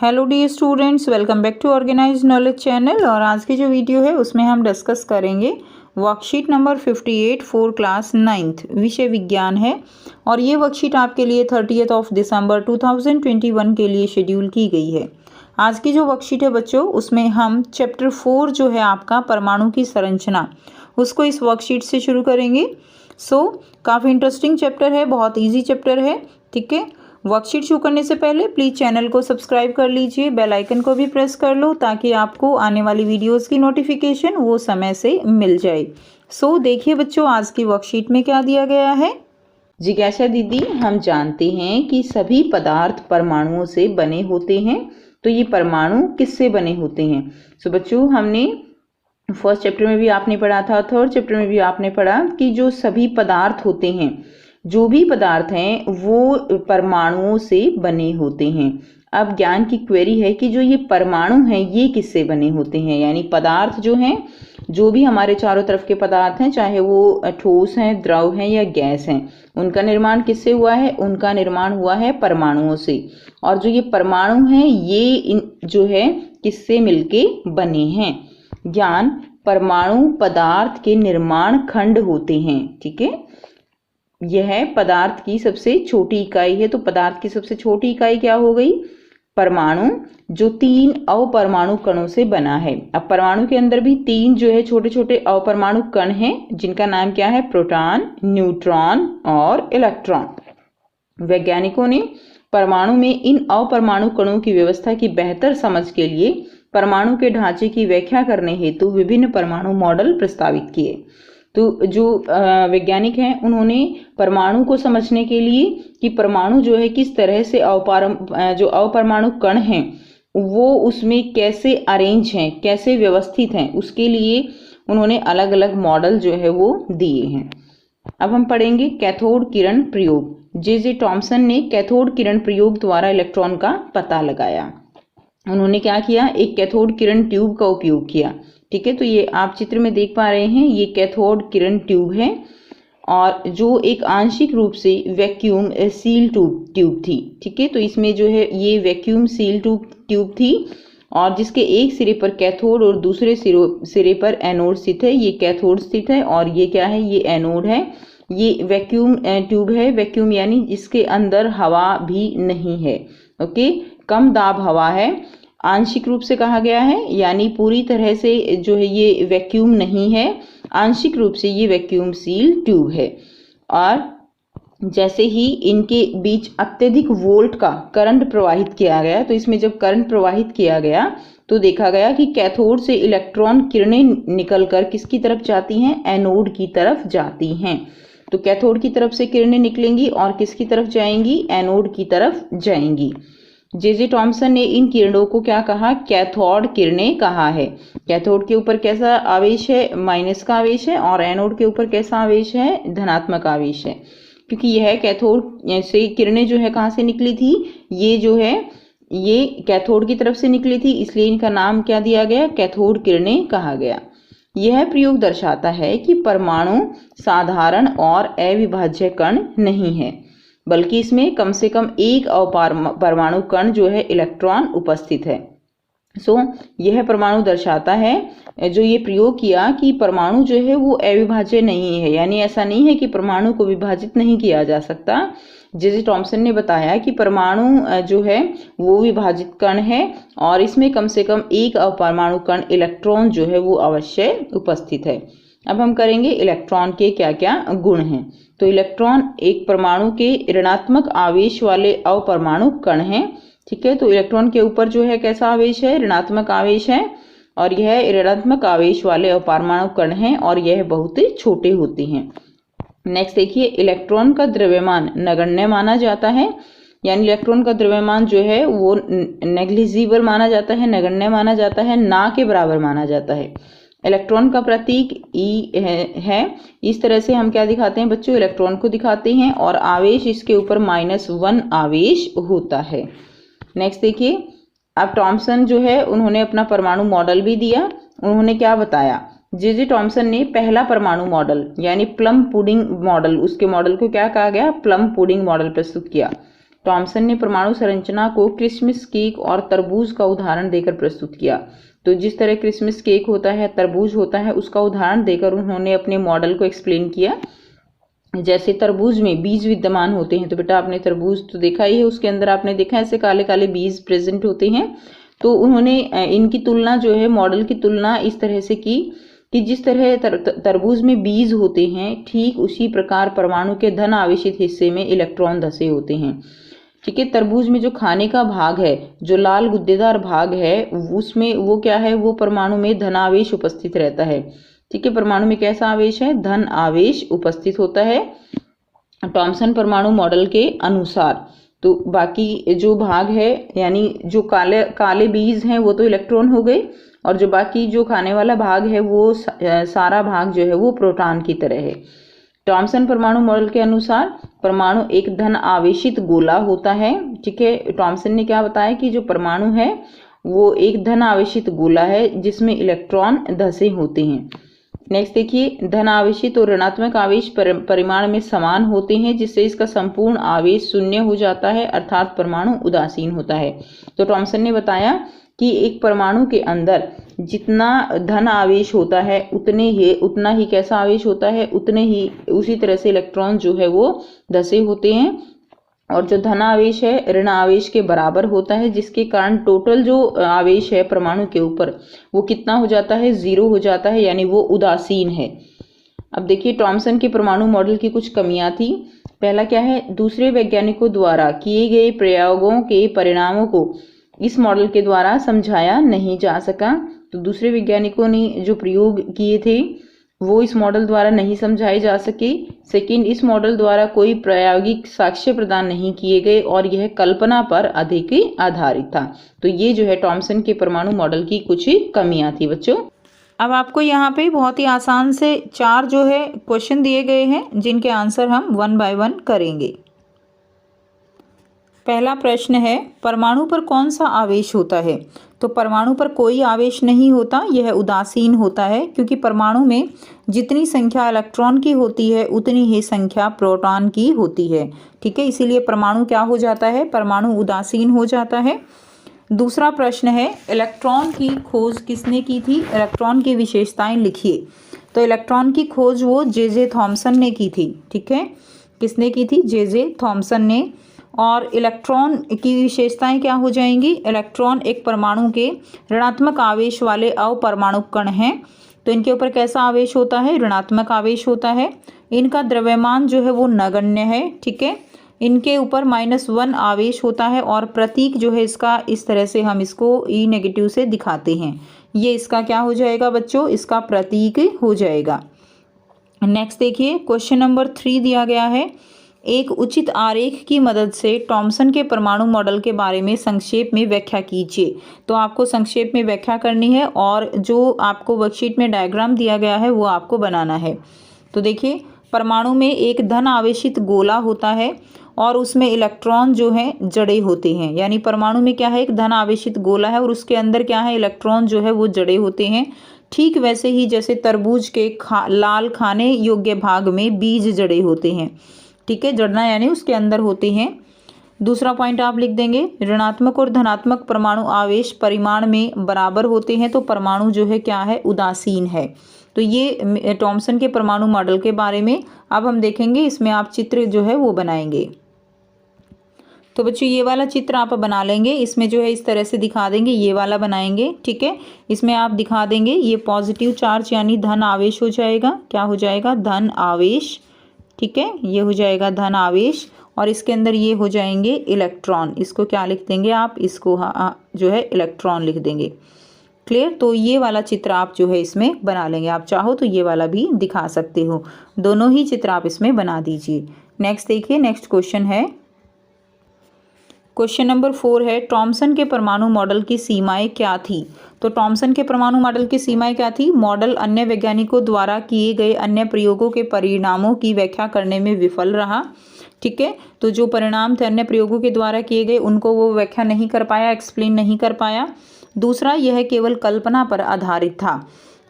Hello dear students, welcome back to organised knowledge channel. और आज की जो वीडियो है उसमें हम डिस्कस करेंगे worksheet number 58 for class 9th, विषय विज्ञान है। और ये वर्कशीट आपके लिए 30 दिसंबर 2021 के लिए शेड्यूल की गई है। आज की जो वर्कशीट है बच्चों, उसमें हम चैप्टर 4 जो है आपका परमाणु की संरचना, उसको इस वर्कशीट से शुरू करेंगे। काफ़ी इंटरेस्टिंग चैप्टर है, बहुत ईजी चैप्टर है। ठीक है, वर्कशीट शुरू करने से पहले प्लीज़ चैनल को सब्सक्राइब कर लीजिए, बेल आइकन को भी प्रेस कर लो ताकि आपको आने वाली वीडियोस की नोटिफिकेशन वो समय से मिल जाए। देखिए बच्चों, आज की वर्कशीट में क्या दिया गया है। जिज्ञासा दीदी, हम जानते हैं कि सभी पदार्थ परमाणुओं से बने होते हैं, तो ये परमाणु किससे बने होते हैं। बच्चों, हमने फर्स्ट चैप्टर में भी आपने पढ़ा था, थर्ड चैप्टर में भी आपने पढ़ा कि जो सभी पदार्थ होते हैं, जो भी पदार्थ हैं वो परमाणुओं से बने होते हैं। अब ज्ञान की क्वेरी है कि जो ये परमाणु हैं ये किससे बने होते हैं, यानी पदार्थ जो हैं, जो भी हमारे चारों तरफ के पदार्थ हैं, चाहे वो ठोस हैं, द्रव हैं या गैस हैं, उनका निर्माण किससे हुआ है। उनका निर्माण हुआ है परमाणुओं से। और जो ये परमाणु हैं ये जो है किससे मिलके बने हैं। ज्ञान, परमाणु पदार्थ के निर्माण खंड होते हैं। ठीक है, यह पदार्थ की सबसे छोटी इकाई है। तो पदार्थ की सबसे छोटी इकाई क्या हो गई, परमाणु, जो 3 अपरमाणु कणों से बना है। अब परमाणु के अंदर भी 3 जो है छोटे छोटे अपरमाणु कण हैं, जिनका नाम क्या है, प्रोटॉन, न्यूट्रॉन और इलेक्ट्रॉन। वैज्ञानिकों ने परमाणु में इन अपरमाणु कणों की व्यवस्था की बेहतर समझ के लिए परमाणु के ढांचे की व्याख्या करने हेतु विभिन्न परमाणु मॉडल प्रस्तावित किए। तो जो वैज्ञानिक हैं उन्होंने परमाणु को समझने के लिए कि परमाणु जो है किस तरह से जो अपरमाणु कण हैं वो उसमें कैसे अरेंज हैं, कैसे व्यवस्थित हैं, उसके लिए उन्होंने अलग अलग मॉडल जो है वो दिए हैं। अब हम पढ़ेंगे कैथोड किरण प्रयोग। जे टॉमसन ने कैथोड किरण प्रयोग द्वारा इलेक्ट्रॉन का पता लगाया। उन्होंने क्या किया, एक कैथोड किरण ट्यूब का उपयोग किया। ठीक है, तो ये आप चित्र में देख पा रहे हैं, ये कैथोड किरण ट्यूब है और जो एक आंशिक रूप से वैक्यूम सील ट्यूब थी। ठीक है, तो इसमें जो है ये वैक्यूम सील ट्यूब थी और जिसके एक सिरे पर कैथोड और दूसरे सिरे पर एनोड स्थित है। ये कैथोड स्थित है और ये क्या है, ये एनोड है। ये वैक्यूम ट्यूब है, वैक्यूम यानी जिसके अंदर हवा भी नहीं है। ओके, कम दाब हवा है। आंशिक रूप से कहा गया है, यानी पूरी तरह से जो है ये वैक्यूम नहीं है, आंशिक रूप से ये वैक्यूम सील ट्यूब है। और जैसे ही इनके बीच अत्यधिक वोल्ट का करंट प्रवाहित किया गया, तो इसमें जब करंट प्रवाहित किया गया तो देखा गया कि कैथोड से इलेक्ट्रॉन किरणें निकलकर किसकी तरफ जाती हैं, एनोड की तरफ जाती हैं। तो कैथोड की तरफ से किरणें निकलेंगी और किसकी तरफ जाएंगी, एनोड की तरफ जाएंगी। जे टॉमसन ने इन किरणों को क्या कहा, कैथोड किरणें कहा है। कैथोड के ऊपर कैसा आवेश है, माइनस का आवेश है, और एनोड के ऊपर कैसा आवेश है, धनात्मक आवेश है। क्योंकि यह कैथोड से किरणें जो है कहाँ से निकली थी, ये जो है ये कैथोड की तरफ से निकली थी, इसलिए इनका नाम क्या दिया गया, कैथोड किरणें कहा गया। यह प्रयोग दर्शाता है कि परमाणु साधारण और अविभाज्य कण नहीं है, बल्कि इसमें कम से कम एक परमाणु कण जो है इलेक्ट्रॉन उपस्थित है। यह परमाणु दर्शाता है, जो ये प्रयोग किया कि परमाणु जो है वो अविभाज्य नहीं है, यानी ऐसा नहीं है कि परमाणु को विभाजित नहीं किया जा सकता। जे टॉमसन ने बताया कि परमाणु जो है वो विभाजित कण है और इसमें कम से कम एक अपरमाणु कण इलेक्ट्रॉन जो है वो अवश्य उपस्थित है। अब हम करेंगे इलेक्ट्रॉन के क्या क्या गुण हैं। तो इलेक्ट्रॉन एक परमाणु के ऋणात्मक आवेश वाले अपरमाणु कण हैं। ठीक है, तो इलेक्ट्रॉन के ऊपर जो है कैसा आवेश है, ऋणात्मक आवेश है, और यह ऋणात्मक आवेश वाले अपरमाणु कण हैं और यह बहुत ही छोटे होते हैं। नेक्स्ट देखिए, इलेक्ट्रॉन का द्रव्यमान नगण्य माना जाता है, यानी इलेक्ट्रॉन का द्रव्यमान जो है वो नेग्लिजिबल माना जाता है, नगण्य माना जाता है, ना के बराबर माना जाता है। इलेक्ट्रॉन का प्रतीक ई है। इस तरह से हम क्या दिखाते हैं बच्चों, इलेक्ट्रॉन को दिखाते हैं और आवेश इसके ऊपर -1 आवेश होता है। नेक्स्ट देखिए, अब टॉमसन जो है उन्होंने अपना परमाणु मॉडल भी दिया। उन्होंने क्या बताया, जे टॉमसन ने पहला परमाणु मॉडल यानी प्लम पुडिंग मॉडल, उसके मॉडल को क्या कहा गया, प्लम पुडिंग मॉडल प्रस्तुत किया। टॉमसन ने परमाणु संरचना को क्रिसमस केक और तरबूज का उदाहरण देकर प्रस्तुत किया। तो जिस तरह क्रिसमस केक होता है, तरबूज होता है, उसका उदाहरण देकर उन्होंने अपने मॉडल को एक्सप्लेन किया। जैसे तरबूज में बीज विद्यमान होते हैं, तो बेटा आपने तरबूज तो देखा ही है, उसके अंदर आपने देखा ऐसे काले काले बीज प्रेजेंट होते हैं। तो उन्होंने इनकी तुलना जो है, मॉडल की तुलना इस तरह से की कि जिस तरह तरबूज में बीज होते हैं, ठीक उसी प्रकार परमाणु के धन आवेशित हिस्से में इलेक्ट्रॉन धसे होते हैं। ठीक है, तरबूज में जो खाने का भाग है, जो लाल गुद्देदार भाग है, उसमें वो क्या है, वो परमाणु में धनावेश उपस्थित रहता है। ठीक है, परमाणु में कैसा आवेश है, धन आवेश उपस्थित होता है टॉमसन परमाणु मॉडल के अनुसार। तो बाकी जो भाग है, यानी जो काले बीज हैं वो तो इलेक्ट्रॉन हो गए, और जो बाकी जो खाने वाला भाग है वो सारा भाग जो है वो प्रोटॉन की तरह है। टॉमसन परमाणु मॉडल के अनुसार परमाणु एक धन आवेशित गोला होता है। ठीक है, टॉमसन ने क्या बताया कि जो परमाणु है वो एक धन आवेशित गोला है जिसमें इलेक्ट्रॉन धसे होते हैं। नेक्स्ट देखिए, धन आवेशित और ऋणात्मक आवेश परिमाण में समान होते हैं, जिससे इसका संपूर्ण आवेश शून्य हो जाता है, अर्थात परमाणु उदासीन होता है। तो टॉमसन ने बताया कि एक परमाणु के अंदर जितना धन आवेश होता है उतना ही कैसा आवेश होता है, उतने ही उसी तरह से इलेक्ट्रॉन जो है वो धसे होते हैं, और जो धन आवेश है ऋण आवेश के बराबर होता है, जिसके कारण टोटल जो आवेश है परमाणु के ऊपर वो कितना हो जाता है, 0 हो जाता है, यानी वो उदासीन है। अब देखिए, टॉमसन के परमाणु मॉडल की कुछ कमियां थी। पहला क्या है, दूसरे वैज्ञानिकों द्वारा किए गए प्रयोगों के परिणामों को इस मॉडल के द्वारा समझाया नहीं जा सका। तो दूसरे वैज्ञानिकों ने जो प्रयोग किए थे वो इस मॉडल द्वारा नहीं समझाए जा सके। सेकंड, इस मॉडल द्वारा कोई प्रायोगिक साक्ष्य प्रदान नहीं किए गए और यह कल्पना पर अधिक आधारित था। तो ये जो है टॉमसन के परमाणु मॉडल की कुछ कमियां थी बच्चों। अब आपको यहाँ पे बहुत ही आसान से 4 जो है क्वेश्चन दिए गए हैं, जिनके आंसर हम 1 बाय 1 करेंगे। पहला प्रश्न है, परमाणु पर कौन सा आवेश होता है? तो परमाणु पर कोई आवेश नहीं होता, यह उदासीन होता है, क्योंकि परमाणु में जितनी संख्या इलेक्ट्रॉन की होती है उतनी ही संख्या प्रोटॉन की होती है। ठीक है, इसीलिए परमाणु क्या हो जाता है, परमाणु उदासीन हो जाता है। दूसरा प्रश्न है, इलेक्ट्रॉन की खोज किसने की थी? इलेक्ट्रॉन की विशेषताएं लिखिए। तो इलेक्ट्रॉन की खोज वो जे थॉमसन ने की थी। ठीक है, किसने की थी? जे थॉमसन ने। और इलेक्ट्रॉन की विशेषताएं क्या हो जाएंगी? इलेक्ट्रॉन एक परमाणु के ऋणात्मक आवेश वाले अपरमाणु कण हैं, तो इनके ऊपर कैसा आवेश होता है? ऋणात्मक आवेश होता है। इनका द्रव्यमान जो है वो नगण्य है। ठीक है, इनके ऊपर -1 आवेश होता है, और प्रतीक जो है इसका इस तरह से हम इसको E नेगेटिव से दिखाते हैं। ये इसका क्या हो जाएगा बच्चों? इसका प्रतीक हो जाएगा। नेक्स्ट देखिए, क्वेश्चन नंबर 3 दिया गया है, एक उचित आरेख की मदद से टॉमसन के परमाणु मॉडल के बारे में संक्षेप में व्याख्या कीजिए। तो आपको संक्षेप में व्याख्या करनी है, और जो आपको वर्कशीट में डायग्राम दिया गया है वो आपको बनाना है। तो देखिए, परमाणु में एक धन आवेशित गोला होता है और उसमें इलेक्ट्रॉन जो है जड़े होते हैं। यानी परमाणु में क्या है? एक धन आवेशित गोला है और उसके अंदर क्या है? इलेक्ट्रॉन जो है वो जड़े होते हैं। ठीक वैसे ही जैसे तरबूज के लाल खाने योग्य भाग में बीज जड़े होते हैं। ठीक है, जड़ना यानी उसके अंदर होते हैं। दूसरा पॉइंट आप लिख देंगे, ऋणात्मक और धनात्मक परमाणु आवेश परिमाण में बराबर होते हैं, तो परमाणु जो है क्या है? उदासीन है। तो ये टॉमसन के परमाणु मॉडल के बारे में अब हम देखेंगे। इसमें आप चित्र जो है वो बनाएंगे। तो बच्चों, ये वाला चित्र आप बना लेंगे। इसमें जो है इस तरह से दिखा देंगे, ये वाला बनाएंगे। ठीक है, इसमें आप दिखा देंगे ये पॉजिटिव चार्ज यानी धन आवेश हो जाएगा। क्या हो जाएगा? धन आवेश। ठीक है, ये हो जाएगा धन आवेश, और इसके अंदर ये हो जाएंगे इलेक्ट्रॉन। इसको क्या लिख देंगे आप? इसको जो है इलेक्ट्रॉन लिख देंगे। क्लियर? तो ये वाला चित्र आप जो है इसमें बना लेंगे। आप चाहो तो ये वाला भी दिखा सकते हो, दोनों ही चित्र आप इसमें बना दीजिए। नेक्स्ट देखिए, नेक्स्ट क्वेश्चन है, क्वेश्चन नंबर 4 है, टॉमसन के परमाणु मॉडल की सीमाएं क्या थी? तो टॉमसन के परमाणु मॉडल की सीमाएं क्या थी? मॉडल अन्य वैज्ञानिकों द्वारा किए गए अन्य प्रयोगों के परिणामों की व्याख्या करने में विफल रहा। ठीक है, तो जो परिणाम थे अन्य प्रयोगों के द्वारा किए गए उनको वो व्याख्या नहीं कर पाया, एक्सप्लेन नहीं कर पाया। दूसरा, यह केवल कल्पना पर आधारित था।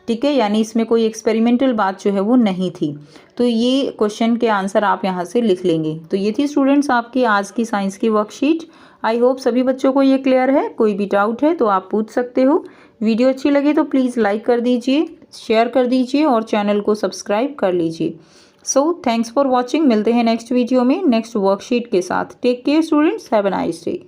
ठीक है, यानी इसमें कोई एक्सपेरिमेंटल बात जो है वो नहीं थी। तो ये क्वेश्चन के आंसर आप यहाँ से लिख लेंगे। तो ये थी स्टूडेंट्स आपकी आज की साइंस की वर्कशीट। आई होप सभी बच्चों को ये क्लियर है। कोई भी डाउट है तो आप पूछ सकते हो। वीडियो अच्छी लगी तो प्लीज़ लाइक कर दीजिए, शेयर कर दीजिए और चैनल को सब्सक्राइब कर लीजिए। So thanks for watching. मिलते हैं नेक्स्ट वीडियो में नेक्स्ट वर्कशीट के साथ। Take care students, have a nice day.